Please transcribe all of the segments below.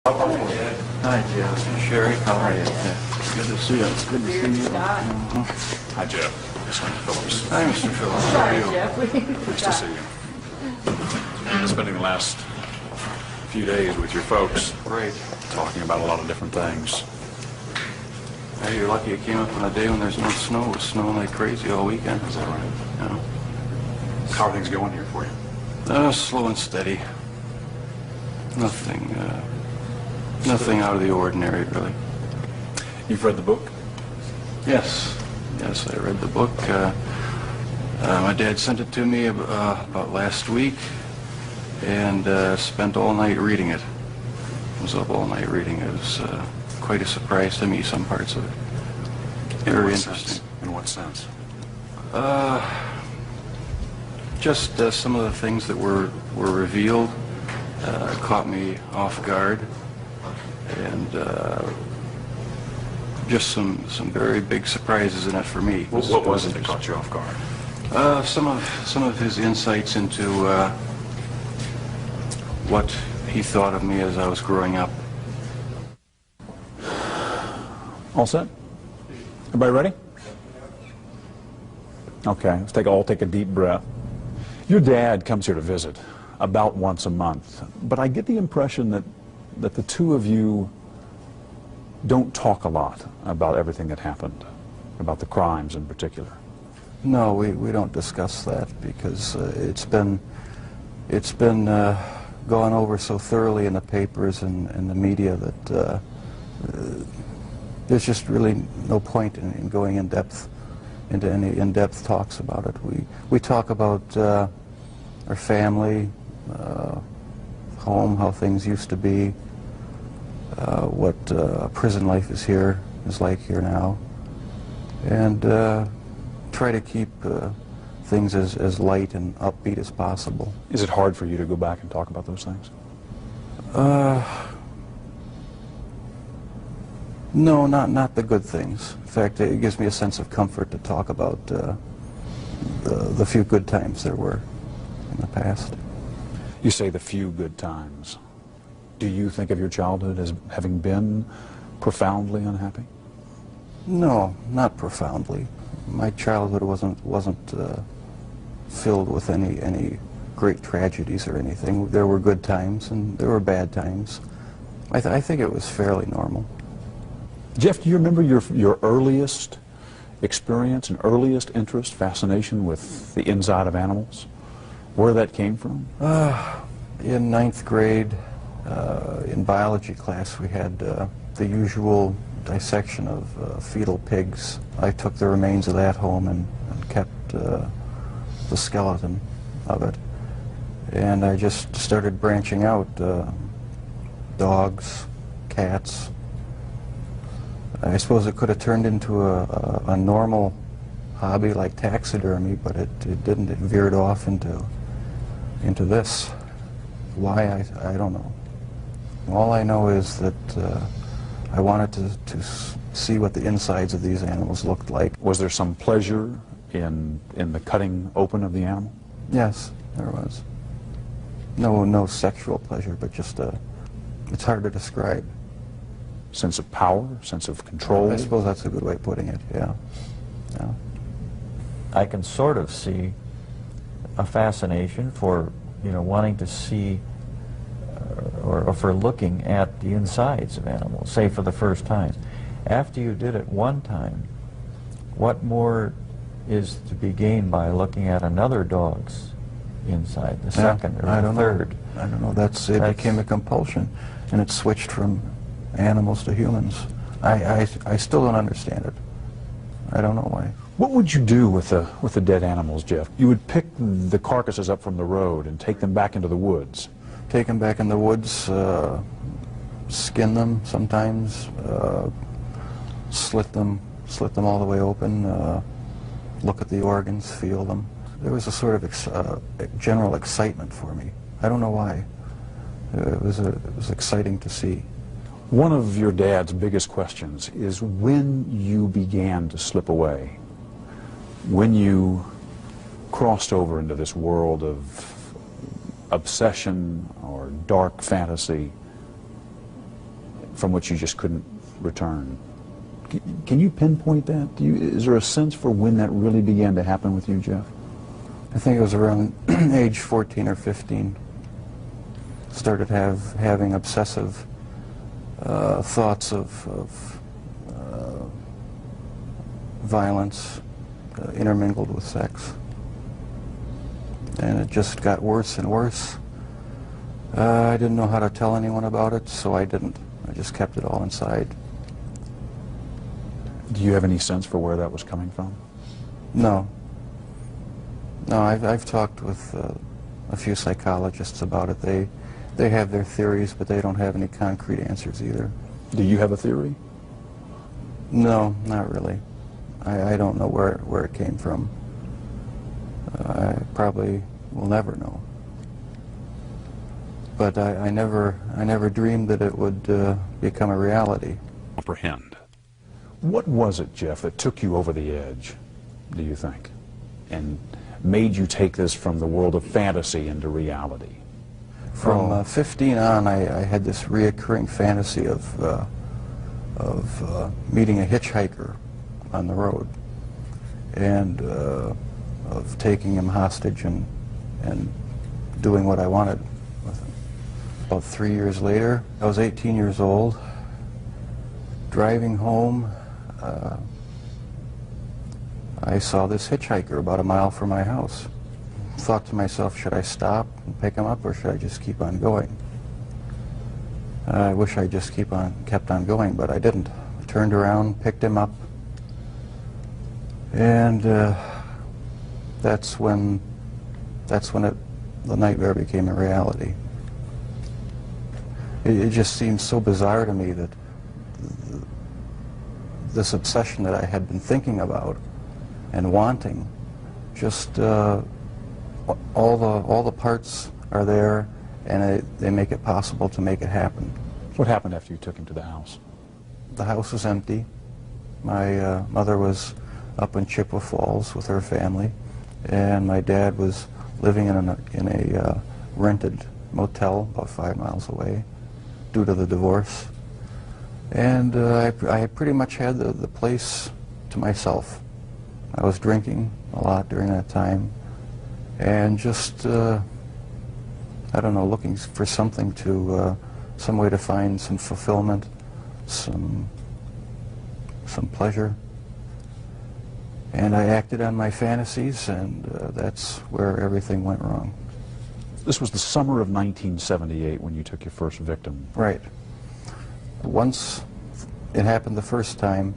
Hi, Jeff. Sherry, how are you? Good to see you. Good to see you. Hi, Jeff. Stone Philps. Hi, Mr. Phillips. How are you? Nice to see you. You've been spending the last few days with your folks. Great. Talking about a lot of different things. Hey, you're lucky you came up on a day when there's no snow. It was snowing like crazy all weekend. Is that right? Yeah. How are things going here for you? Slow and steady. Nothing out of the ordinary, really. You've read the book? Yes. Yes, I read the book. My dad sent it to me about last week, and spent all night reading it. Was up all night reading it. It was quite a surprise to me, some parts of it. Very interesting. In what sense? Just some of the things that were revealed caught me off guard, and just some very big surprises in it for me. What was it that caught you off guard? Some of his insights into what he thought of me as I was growing up. All set? Everybody ready? Okay, let's all take a deep breath. Your dad comes here to visit about once a month, but I get the impression that the two of you don't talk a lot about everything that happened, about the crimes in particular. No, we don't discuss that because it's been gone over so thoroughly in the papers and the media that there's just really no point in going into any in-depth talks about it. We talk about our family, home, how things used to be, what prison life is like here now, and try to keep things as light and upbeat as possible. Is it hard for you to go back and talk about those things? No, not the good things. In fact, it gives me a sense of comfort to talk about the few good times there were in the past. You say the few good times. Do you think of your childhood as having been profoundly unhappy? No, not profoundly. My childhood wasn't filled with any great tragedies or anything. There were good times and there were bad times. I think it was fairly normal. Jeff, do you remember your earliest experience and earliest interest, fascination with the inside of animals? Where that came from? In 9th grade, in biology class, we had the usual dissection of fetal pigs. I took the remains of that home and kept the skeleton of it. And I just started branching out. Dogs, cats. I suppose it could have turned into a normal hobby like taxidermy, but it didn't. It veered off into this. Why, I don't know. All I know is that I wanted to see what the insides of these animals looked like. Was there some pleasure in the cutting open of the animal? Yes, there was. No sexual pleasure, but just it's hard to describe. Sense of power, sense of control? I suppose that's a good way of putting it, yeah. Yeah. I can sort of see a fascination for, wanting to see or for looking at the insides of animals, say for the first time. After you did it one time, what more is to be gained by looking at another dog's inside, the second or the third? I don't know. It became a compulsion, and it switched from animals to humans. I still don't understand it. I don't know why. What would you do with the dead animals, Jeff? You would pick the carcasses up from the road and take them back into the woods. Take them back in the woods, skin them sometimes, slit them all the way open, look at the organs, feel them. There was a sort of general excitement for me. I don't know why. It was exciting to see. One of your dad's biggest questions is when you began to slip away, when you crossed over into this world of obsession or dark fantasy, from which you just couldn't return. Can you pinpoint that? Is there a sense for when that really began to happen with you, Jeff? I think it was around age 14 or 15. Started having obsessive thoughts of violence intermingled with sex. And it just got worse and worse. I didn't know how to tell anyone about it, so I didn't. I just kept it all inside. Do you have any sense for where that was coming from? No. No, I've talked with a few psychologists about it. They have their theories, but they don't have any concrete answers either. Do you have a theory? No, not really. I don't know where it came from. I probably will never know. But I never dreamed that it would become a reality. Comprehend. What was it, Jeff, that took you over the edge, do you think, and made you take this from the world of fantasy into reality? From 15 on, I had this reoccurring fantasy of meeting a hitchhiker on the road, and of taking him hostage and doing what I wanted with him. About 3 years later, I was 18 years old, driving home. I saw this hitchhiker about a mile from my house. Thought to myself, should I stop and pick him up, or should I just keep on going? I wish I just kept on going, but I didn't. I turned around, picked him up, and that's when the nightmare became a reality. It just seemed so bizarre to me that this obsession that I had been thinking about and wanting, just all the parts are there, and they make it possible to make it happen. What happened after you took him to the house? The house was empty. My mother was up in Chippewa Falls with her family, and my dad was living in a rented motel about 5 miles away due to the divorce. And I pretty much had the place to myself. I was drinking a lot during that time, and just, I don't know, looking for something to, some way to find some fulfillment, some pleasure. And I acted on my fantasies, and that's where everything went wrong. This was the summer of 1978 when you took your first victim. Right. Once it happened the first time,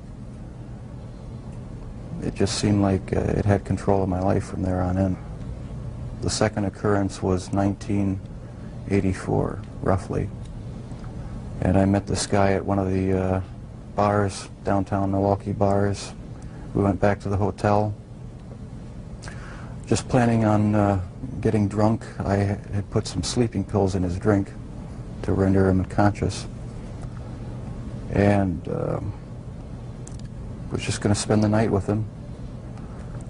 it just seemed like it had control of my life from there on in. The second occurrence was 1984, roughly. And I met this guy at one of the bars, downtown Milwaukee bars. We went back to the hotel, just planning on getting drunk. I had put some sleeping pills in his drink to render him unconscious, and was just going to spend the night with him.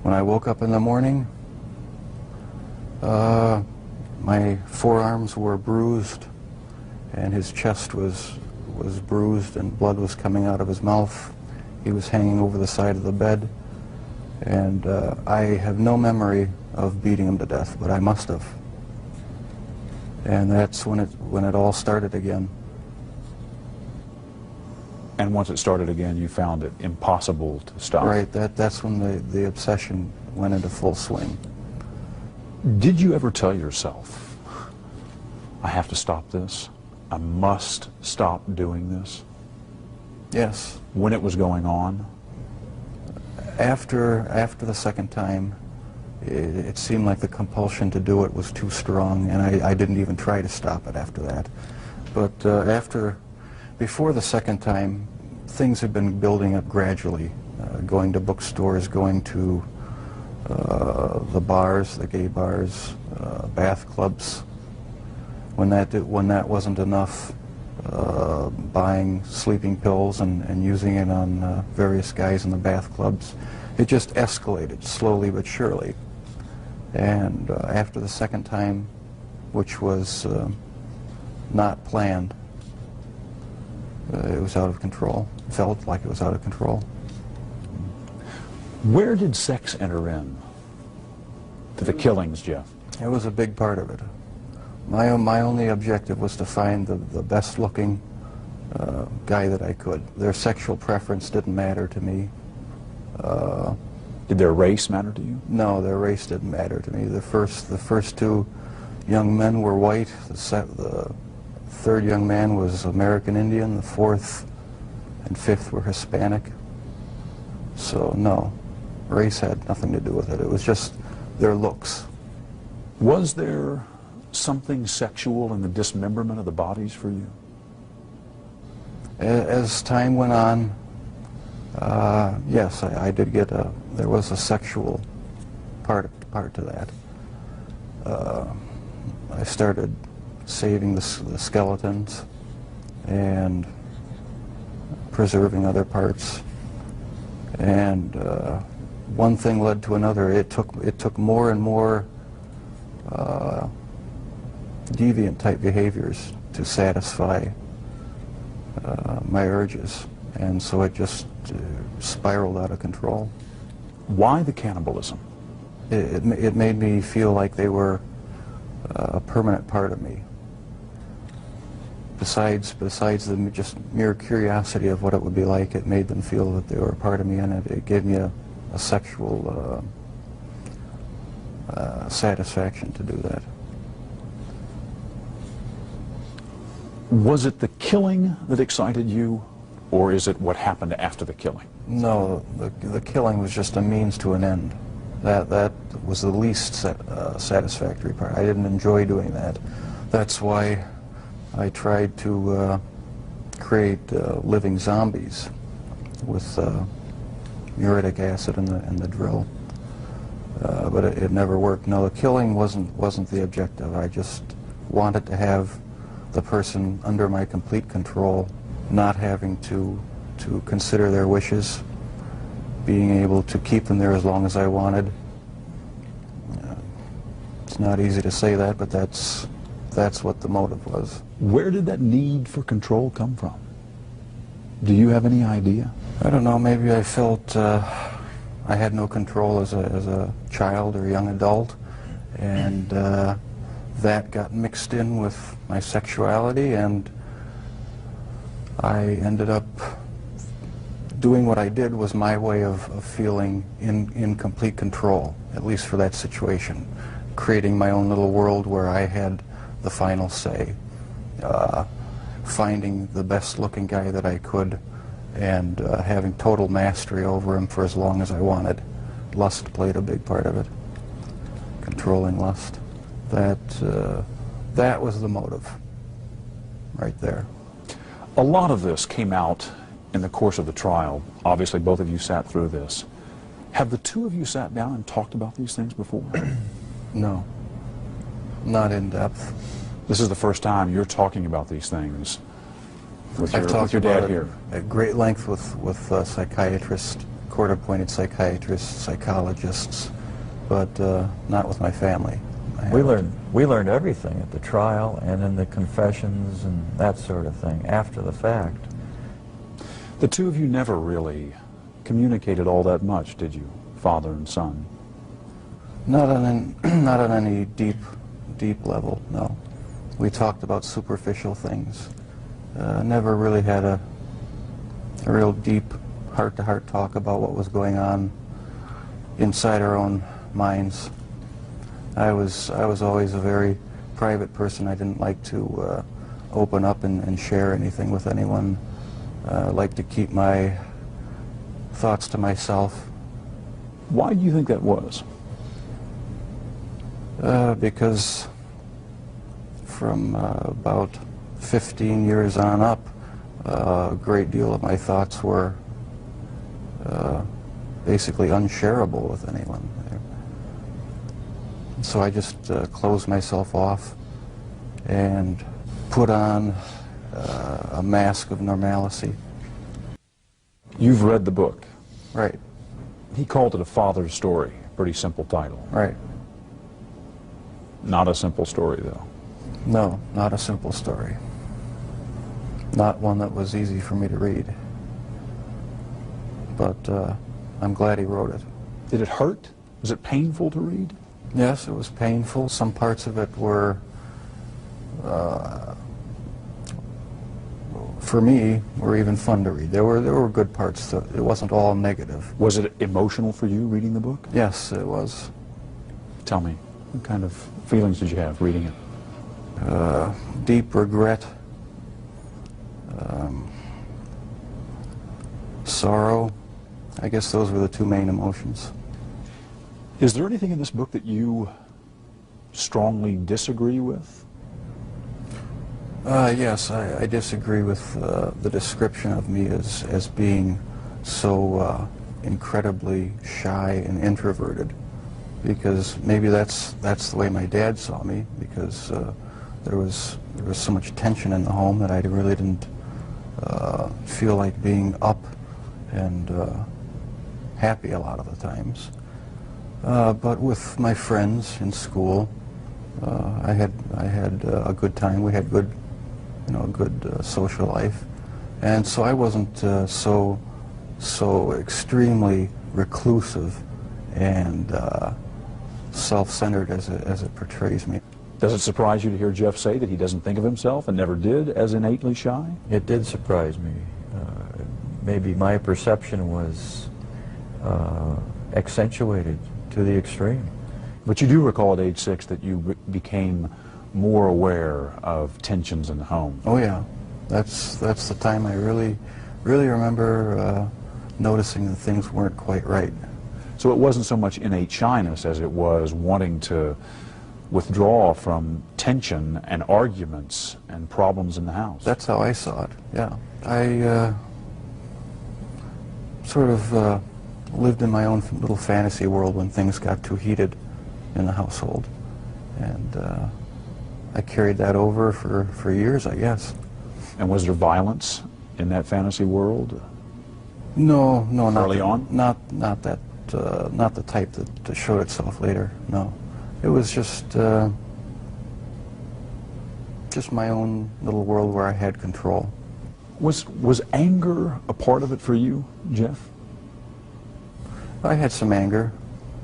When I woke up in the morning, my forearms were bruised, and his chest was bruised, and blood was coming out of his mouth. He was hanging over the side of the bed, and I have no memory of beating him to death, but I must have. And that's when it all started again. And once it started again, you found it impossible to stop. Right, that's when the obsession went into full swing. Did you ever tell yourself, I have to stop this? I must stop doing this? Yes. When it was going on? After the second time, it seemed like the compulsion to do it was too strong, and I didn't even try to stop it after that. But before the second time, things had been building up gradually, going to bookstores, going to the bars, the gay bars, bath clubs. When that wasn't enough, buying sleeping pills and using it on various guys in the bath clubs. It just escalated slowly but surely. And after the second time, which was not planned, it was out of control. Felt like it was out of control. Where did sex enter in to the killings, Jeff? It was a big part of it. My only objective was to find the best-looking guy that I could. Their sexual preference didn't matter to me. Did their race matter to you? No, their race didn't matter to me. The first two young men were white. The third young man was American Indian. The fourth and fifth were Hispanic. So no, race had nothing to do with it. It was just their looks. Was there something sexual in the dismemberment of the bodies for you? As time went on, yes, I did get there was a sexual part to that. I started saving the skeletons and preserving other parts, and one thing led to another. It took more and more deviant type behaviors to satisfy my urges, and so it just spiraled out of control. Why the cannibalism? It made me feel like they were a permanent part of me. Besides the just mere curiosity of what it would be like, it made them feel that they were a part of me, and it gave me a sexual satisfaction to do that. Was it the killing that excited you, or is it what happened after the killing? No, the killing was just a means to an end. That was the least satisfactory part. I didn't enjoy doing that. That's why I tried to create living zombies with muriatic acid in the drill, but it never worked. No, the killing wasn't the objective. I just wanted to have the person under my complete control, not having to consider their wishes, being able to keep them there as long as I wanted. It's not easy to say that, but that's what the motive was. Where did that need for control come from? Do you have any idea? I don't know, maybe I felt I had no control as a child or young adult, and that got mixed in with my sexuality, and I ended up doing what I did was my way of feeling in complete control, at least for that situation, creating my own little world where I had the final say, finding the best looking guy that I could, and having total mastery over him for as long as I wanted. Lust played a big part of it, controlling lust. That was the motive right there. A lot of this came out in the course of the trial. Obviously, both of you sat through this. Have the two of you sat down and talked about these things before? No, not in depth. This is the first time you're talking about these things with I've talked your about dad it here. at great length with psychiatrists, court-appointed psychiatrists, psychologists, but not with my family. We learned everything at the trial and in the confessions and that sort of thing after the fact. The two of you never really communicated all that much, did you, father and son? Not on any deep level, no. We talked about superficial things. Never really had a real deep heart-to-heart talk about what was going on inside our own minds. I was always a very private person. I didn't like to open up and share anything with anyone. I like to keep my thoughts to myself. Why do you think that was? Because from about 15 years on up, a great deal of my thoughts were basically unshareable with anyone. So I just closed myself off and put on a mask of normalcy. You've read the book. Right, He called it a father's story. Pretty simple title. right. Not a simple story, though. No, not a simple story. not one that was easy for me to read. But I'm glad he wrote it. Did it hurt? Was it painful to read? Yes, it was painful. Some parts of it were, for me, were even fun to read. There were good parts. It wasn't all negative. Was it emotional for you reading the book? Yes, it was. Tell me, what kind of feelings did you have reading it? Deep regret, sorrow. I guess those were the two main emotions. Is there anything in this book that you strongly disagree with? Yes, I disagree with the description of me as being so incredibly shy and introverted, because maybe that's the way my dad saw me, because there was so much tension in the home that I really didn't feel like being up and happy a lot of the times. But with my friends in school, I had a good time. We had good, a good social life, and so I wasn't so extremely reclusive and self-centered as it portrays me. Does it surprise you to hear Jeff say that he doesn't think of himself and never did as innately shy? It did surprise me. Maybe my perception was accentuated to the extreme. But you do recall at age 6 that you became more aware of tensions in the home. Oh yeah, that's the time I really remember noticing that things weren't quite right. So it wasn't so much innate shyness as it was wanting to withdraw from tension and arguments and problems in the house. That's how I saw it, yeah. I sort of lived in my own little fantasy world when things got too heated in the household. And I carried that over for years, I guess. And was there violence in that fantasy world? No, not early on? Not that, not the type that showed itself later, no. It was just my own little world where I had control. Was anger a part of it for you, Jeff? I had some anger.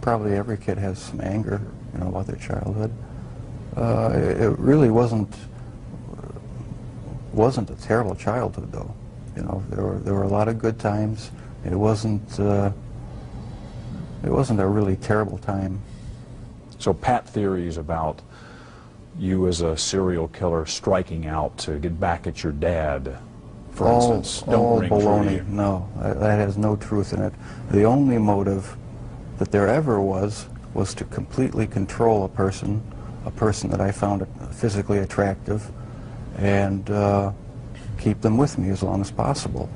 Probably every kid has some anger, about their childhood. It really wasn't a terrible childhood, though. There were a lot of good times. It wasn't a really terrible time. So pat theories about you as a serial killer striking out to get back at your dad, for instance, don't ring true to you. No, that has no truth in it. The only motive that there ever was to completely control a person that I found physically attractive, and keep them with me as long as possible,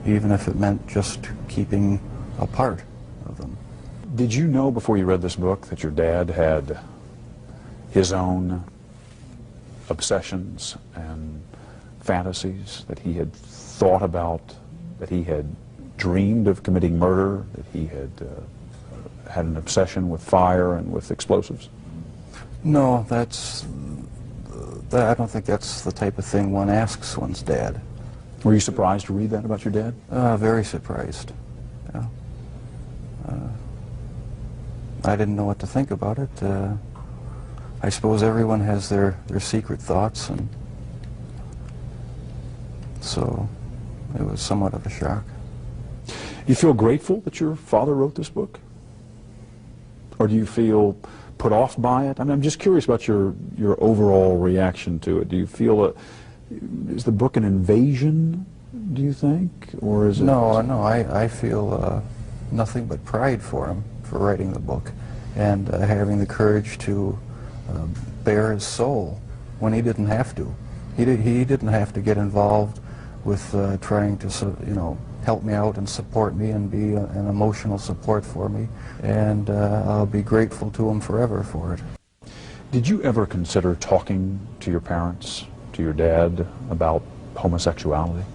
even if it meant just keeping a part of them. Did you know before you read this book that your dad had his own obsessions and fantasies, that he had thought about, that he had dreamed of committing murder, that he had had an obsession with fire and with explosives? No, I don't think that's the type of thing one asks one's dad. Were you surprised to read that about your dad? Very surprised. Yeah. I didn't know what to think about it. I suppose everyone has their secret thoughts, and so it was somewhat of a shock. You feel grateful that your father wrote this book? Or do you feel put off by it? I mean, I'm just curious about your overall reaction to it. Do you feel is the book an invasion, do you think? Or is it... No, I feel nothing but pride for him for writing the book, and having the courage to bare his soul when he didn't have to. He didn't have to get involved with trying to, help me out and support me and be an emotional support for me, and I'll be grateful to him forever for it. Did you ever consider talking to your parents, to your dad, about homosexuality?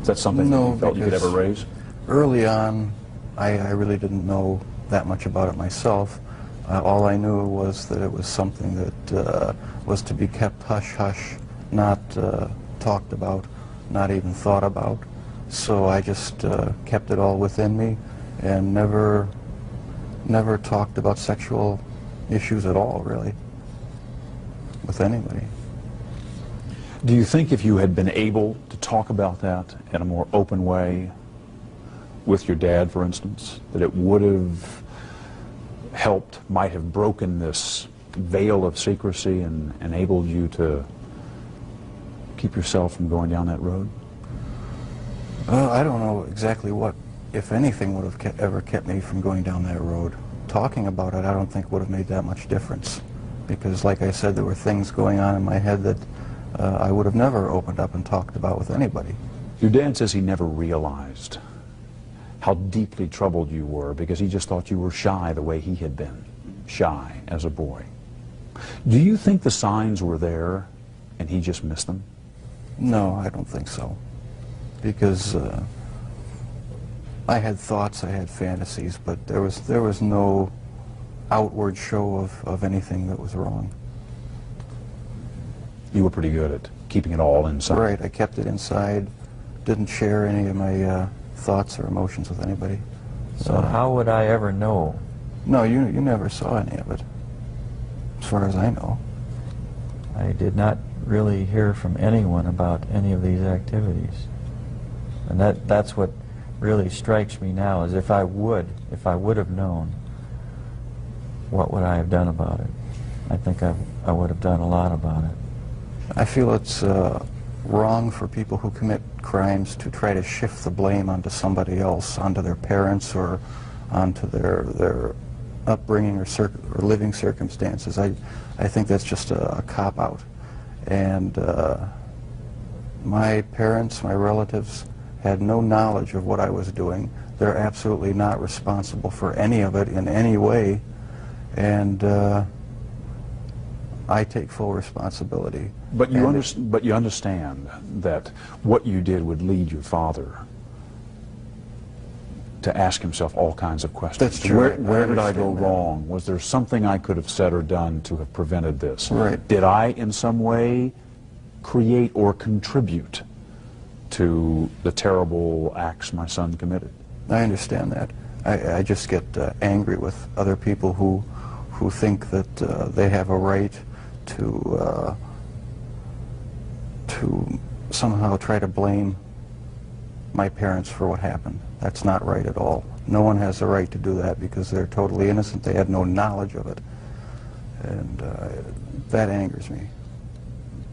Is that something that you felt you could ever raise? Early on, I really didn't know that much about it myself. All I knew was that it was something that was to be kept hush-hush, not talked about, not even thought about. So I just kept it all within me and never talked about sexual issues at all, really, with anybody. Do you think if you had been able to talk about that in a more open way with your dad, for instance, that it would have helped, might have broken this veil of secrecy and enabled you to keep yourself from going down that road? I don't know exactly what, if anything, would have ever kept me from going down that road. Talking about it, I don't think would have made that much difference, because, like I said, there were things going on in my head that I would have never opened up and talked about with anybody. Your dad says he never realized how deeply troubled you were because he just thought you were shy the way he had been, shy as a boy. Do you think the signs were there and he just missed them? No, I don't think so, because I had thoughts, I had fantasies, but there was no outward show of anything that was wrong. You were pretty good at keeping it all inside. Right, I kept it inside, didn't share any of my thoughts or emotions with anybody. So how would I ever know? No, you never saw any of it, as far as I know. I did not really hear from anyone about any of these activities. And that's what really strikes me now, is if I would have known, what would I have done about it? I think I would have done a lot about it. I feel it's wrong for people who commit crimes to try to shift the blame onto somebody else, onto their parents or onto their upbringing or living circumstances. I think that's just a cop-out. And my parents, my relatives, had no knowledge of what I was doing. They're absolutely not responsible for any of it in any way. And I take full responsibility. But you understand that what you did would lead your father to ask himself all kinds of questions. That's true. Where did I go wrong? Was there something I could have said or done to have prevented this? Right. Did I, in some way, create or contribute to the terrible acts my son committed? I understand that. I just get angry with other people who think that they have a right to somehow try to blame my parents for what happened. That's not right at all. No one has the right to do that because they're totally innocent. They had no knowledge of it. And that angers me.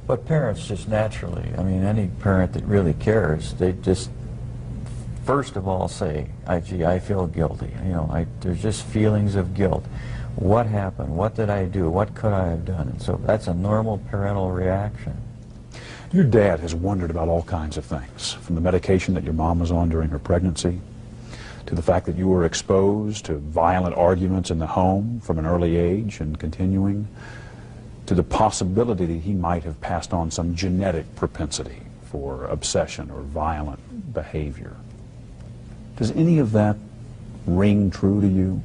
But parents just naturally, I mean, any parent that really cares, they just first of all say, gee, I feel guilty. You know, there's just feelings of guilt. What happened? What did I do? What could I have done? And so that's a normal parental reaction. Your dad has wondered about all kinds of things, from the medication that your mom was on during her pregnancy, to the fact that you were exposed to violent arguments in the home from an early age and continuing, to the possibility that he might have passed on some genetic propensity for obsession or violent behavior. Does any of that ring true to you?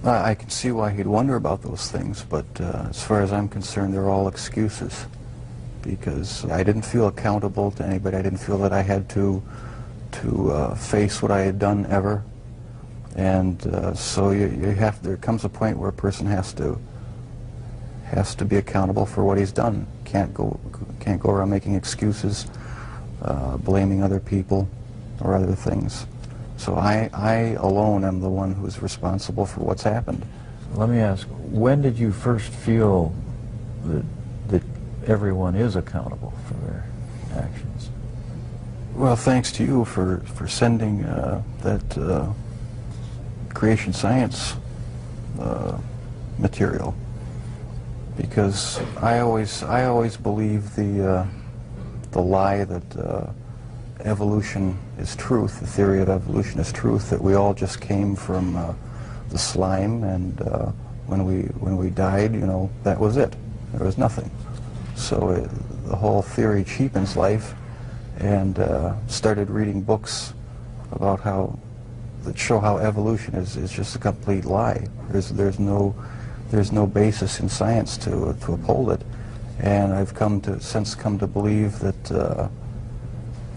I can see why he'd wonder about those things, but as far as I'm concerned, they're all excuses. Because I didn't feel accountable to anybody. I didn't feel that I had to face what I had done ever. And so there comes a point where a person has to be accountable for what he's done. Can't go around making excuses, blaming other people or other things. So I alone am the one who's responsible for what's happened. Let me ask, when did you first feel that everyone is accountable for their actions? Well, thanks to you for sending that creation science material, because I always believed the lie that evolution is truth, the theory of evolution is truth, that we all just came from the slime, and when we died, you know, that was it. There was nothing. So the whole theory cheapens life, and started reading books about that show how evolution is just a complete lie. There's no basis in science to uphold it, And I've since come to believe that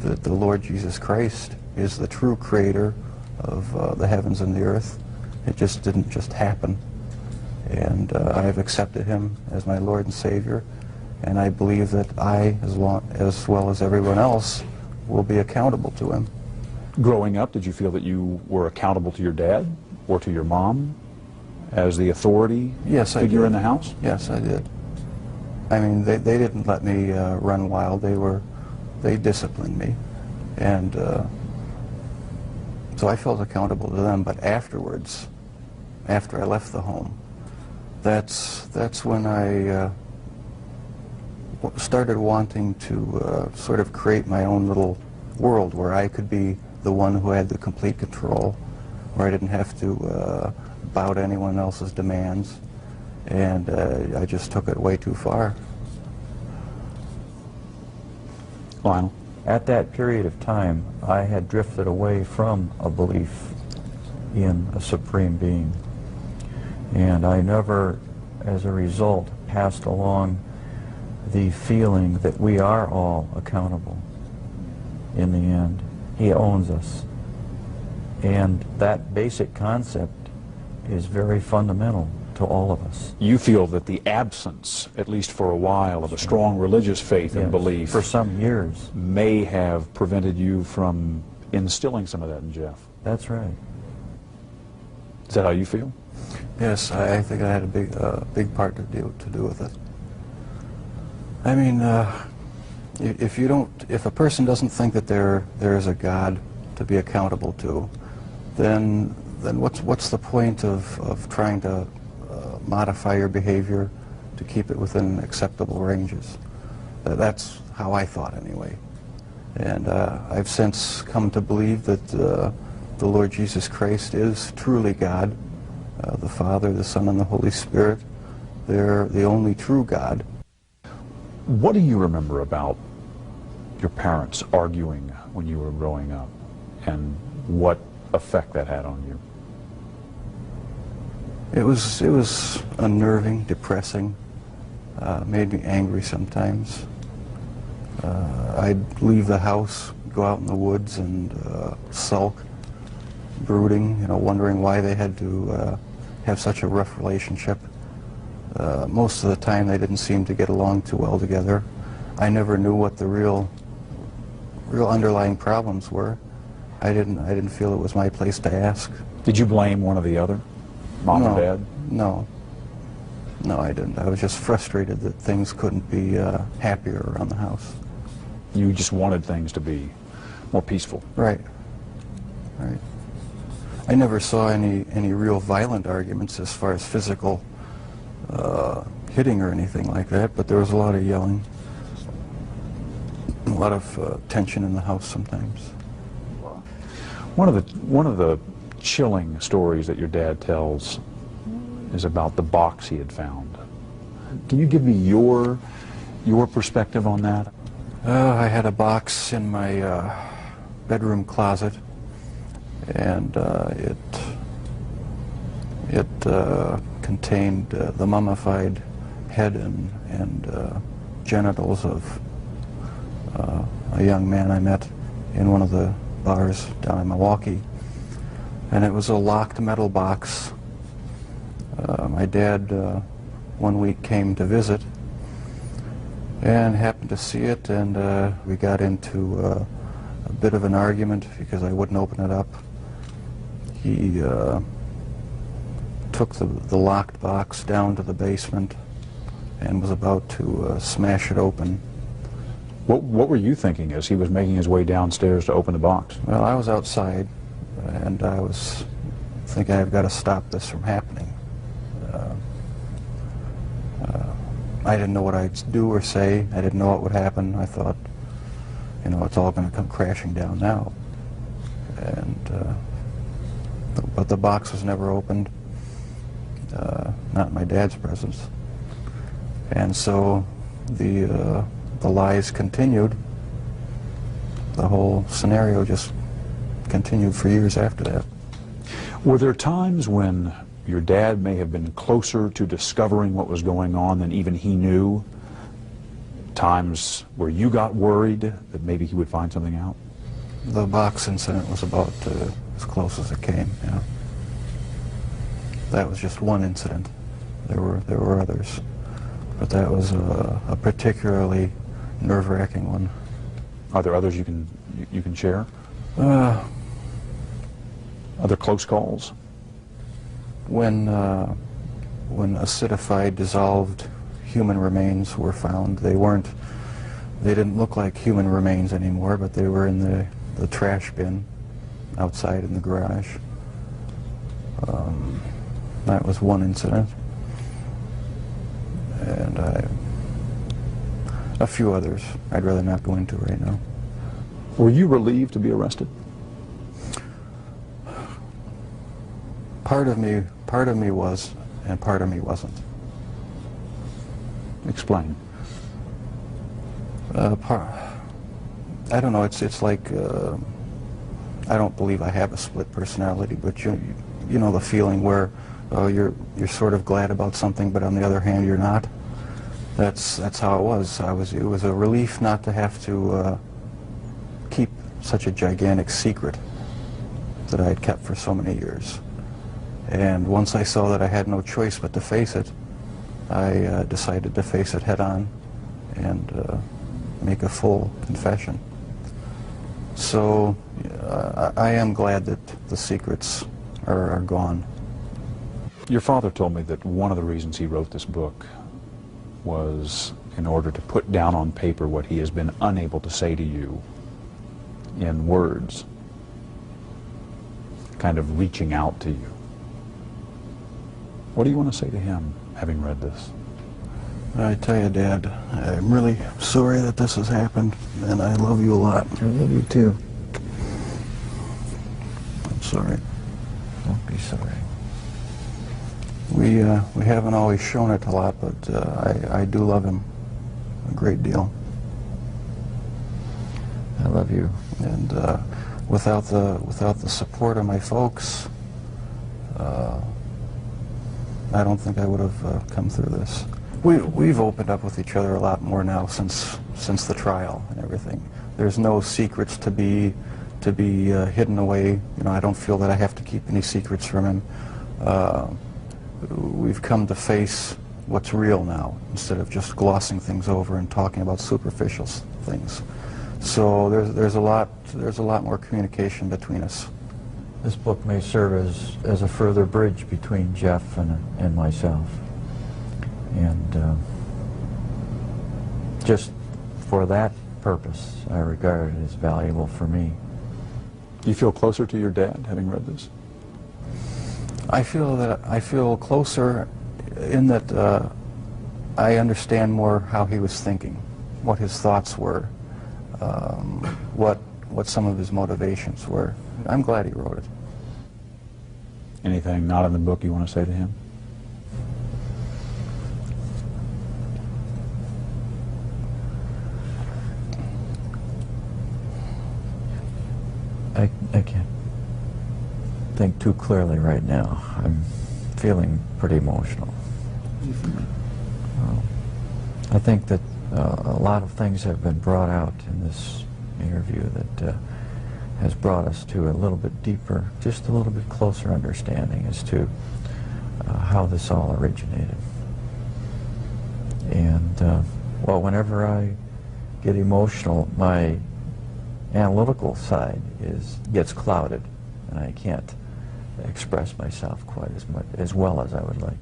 that the Lord Jesus Christ is the true creator of the heavens and the earth. It just didn't just happen. And I've accepted him as my Lord and Savior, and I believe that I, as well as everyone else, will be accountable to him. Growing up, did you feel that you were accountable to your dad or to your mom as the authority figure in the house? Yes, I did. I mean, they didn't let me run wild. They disciplined me, and so I felt accountable to them. But afterwards, after I left the home, that's when I started wanting to sort of create my own little world where I could be the one who had the complete control, where I didn't have to bow to anyone else's demands, and I just took it way too far. Lionel? At that period of time, I had drifted away from a belief in a supreme being. And I never, as a result, passed along the feeling that we are all accountable in the end. He owns us. And that basic concept is very fundamental to all of us. You feel that the absence, at least for a while, of a strong religious faith and belief for some years may have prevented you from instilling some of that in Jeff. That's right. Is that how you feel? Yes, I think I had a big part to do with it. I mean, if a person doesn't think that there is a God to be accountable to, then what's the point of trying to modify your behavior to keep it within acceptable ranges? That's how I thought anyway. And I've since come to believe that the Lord Jesus Christ is truly God, the Father, the Son, and the Holy Spirit. They're the only true God. What do you remember about your parents arguing when you were growing up, and what effect that had on you? It was unnerving, depressing, made me angry sometimes. I'd leave the house, go out in the woods, and sulk, brooding, wondering why they had to have such a rough relationship. Most of the time, they didn't seem to get along too well together. I never knew what the real underlying problems were. I didn't feel it was my place to ask. Did you blame one or the other? Mom or Dad? No, I didn't. I was just frustrated that things couldn't be happier around the house. You just wanted things to be more peaceful. Right. I never saw any real violent arguments as far as physical hitting or anything like that, but there was a lot of yelling, a lot of tension in the house sometimes. One of the chilling stories that your dad tells is about the box he had found. Can you give me your perspective on that? I had a box in my bedroom closet, and it contained the mummified head and genitals of a young man I met in one of the bars down in Milwaukee. And it was a locked metal box. My dad one week came to visit and happened to see it, and we got into a bit of an argument because I wouldn't open it up. He took the locked box down to the basement and was about to smash it open. What were you thinking as he was making his way downstairs to open the box? Well, I was outside, and I was thinking I've got to stop this from happening. I didn't know what I'd do or say. I didn't know what would happen. I thought, it's all going to come crashing down now. And but the box was never opened, not in my dad's presence. And so the lies continued. The whole scenario just continued for years after that. Were there times when your dad may have been closer to discovering what was going on than even he knew, times where you got worried that maybe he would find something out? The box incident was about as close as it came, yeah. That was just one incident. There were others, but that was a particularly nerve-wracking one. Are there others you can share? Other close calls? When acidified, dissolved human remains were found, they didn't look like human remains anymore, but they were in the trash bin outside in the garage. That was one incident. And a few others I'd rather not go into right now. Were you relieved to be arrested? Part of me was, and part of me wasn't. Explain. I don't know. It's like I don't believe I have a split personality, but you know the feeling where you're sort of glad about something, but on the other hand you're not. That's how it was. It was a relief not to have to keep such a gigantic secret that I had kept for so many years. And once I saw that I had no choice but to face it, I decided to face it head on and make a full confession. So I am glad that the secrets are gone. Your father told me that one of the reasons he wrote this book was in order to put down on paper what he has been unable to say to you in words, kind of reaching out to you. What do you want to say to him, having read this? I tell you, Dad, I'm really sorry that this has happened, and I love you a lot. I love you too. I'm sorry. Don't be sorry. We haven't always shown it a lot, but I do love him a great deal. I love you. And without the support of my folks, I don't think I would have come through this. We've opened up with each other a lot more now since the trial and everything. There's no secrets to be hidden away. You know, I don't feel that I have to keep any secrets from him. We've come to face what's real now instead of just glossing things over and talking about superficial things. So there's a lot more communication between us. This book may serve as a further bridge between Jeff and myself. And just for that purpose, I regard it as valuable for me. Do you feel closer to your dad, having read this? I feel closer in that I understand more how he was thinking, what his thoughts were, what some of his motivations were. I'm glad he wrote it. Anything not in the book you want to say to him? I can't think too clearly right now. I'm feeling pretty emotional. I think that a lot of things have been brought out in this interview that has brought us to a little bit deeper, just a little bit closer understanding as to how this all originated. And, well, whenever I get emotional, my analytical side gets clouded, and I can't express myself quite as well as I would like.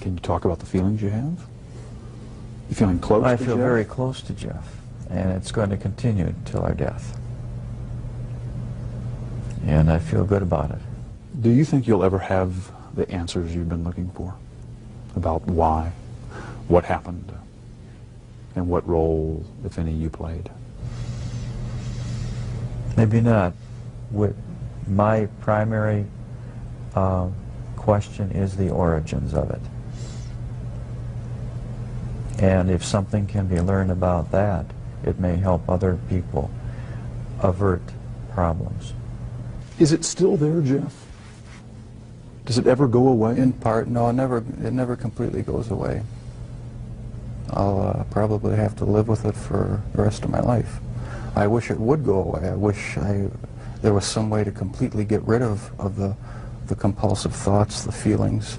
Can you talk about the feelings you have? You feeling close to Jeff? I feel very close to Jeff, and it's going to continue until our death. And I feel good about it. Do you think you'll ever have the answers you've been looking for about why, what happened, and what role, if any, you played? Maybe not. My primary question is the origins of it. And if something can be learned about that, it may help other people avert problems. Is it still there, Jeff? Does it ever go away? In part, no, it never completely goes away. I'll probably have to live with it for the rest of my life. I wish it would go away. I wish there was some way to completely get rid of the compulsive thoughts, the feelings.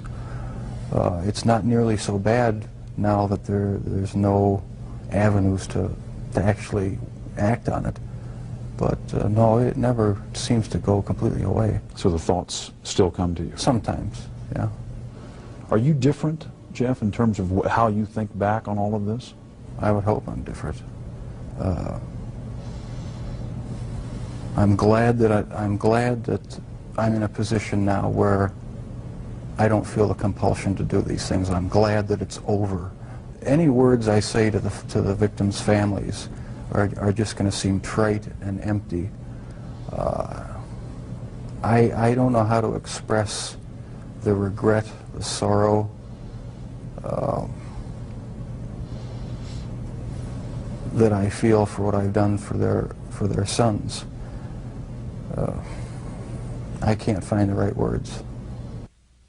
It's not nearly so bad now that there's no avenues to actually act on it. But no, it never seems to go completely away. So the thoughts still come to you? Sometimes, yeah. Are you different, Jeff, in terms of how you think back on all of this? I would hope I'm different. I'm glad that I'm in a position now where I don't feel the compulsion to do these things. I'm glad that it's over. Any words I say to the victims' families are just going to seem trite and empty. I don't know how to express the regret, the sorrow, that I feel for what I've done for their sons. I can't find the right words.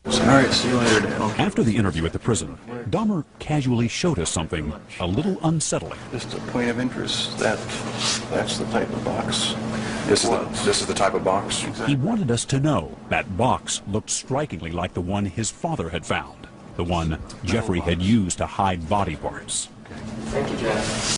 All right, see you later, Dad. After the interview at the prison, Dahmer casually showed us something a little unsettling. Just a point of interest, that's the type of box. This is the type of box? He wanted us to know that box looked strikingly like the one his father had found, the one Jeffrey had used to hide body parts. Thank you, Jeff.